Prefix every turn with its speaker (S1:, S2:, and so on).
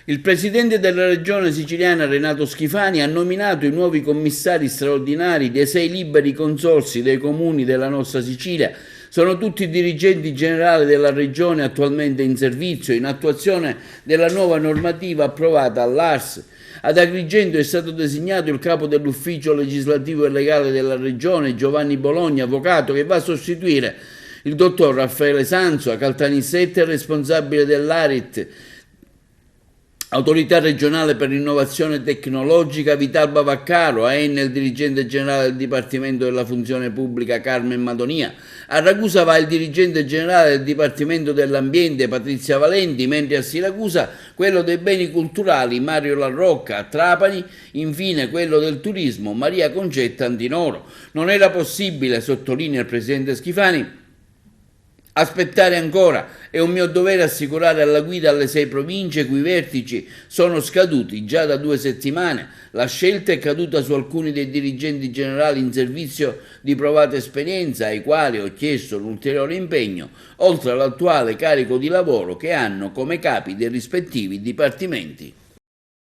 S1: Il presidente della regione siciliana Renato Schifani ha nominato i nuovi commissari straordinari dei 6 liberi consorzi dei comuni della nostra Sicilia. Sono tutti dirigenti generali della regione attualmente in servizio in attuazione della nuova normativa approvata all'ARS. Ad Agrigento è stato designato il capo dell'ufficio legislativo e legale della regione, Giovanni Bologna, avvocato, che va a sostituire il dottor Raffaele Sanzo. A Caltanissetta è responsabile dell'ARIT, Autorità regionale per l'innovazione tecnologica, Vitalba Vaccaro. A Enna il dirigente generale del Dipartimento della Funzione Pubblica Carmen Madonia. A Ragusa va il dirigente generale del Dipartimento dell'Ambiente Patrizia Valenti, mentre a Siracusa quello dei beni culturali Mario Larrocca. A Trapani infine quello del turismo Maria Concetta Antinoro. Non era possibile, sottolinea il presidente Schifani, aspettare ancora. È un mio dovere assicurare alla guida alle 6 province cui vertici sono scaduti già da 2 settimane. La scelta è caduta su alcuni dei dirigenti generali in servizio di provata esperienza, ai quali ho chiesto un ulteriore impegno, oltre all'attuale carico di lavoro che hanno come capi dei rispettivi dipartimenti.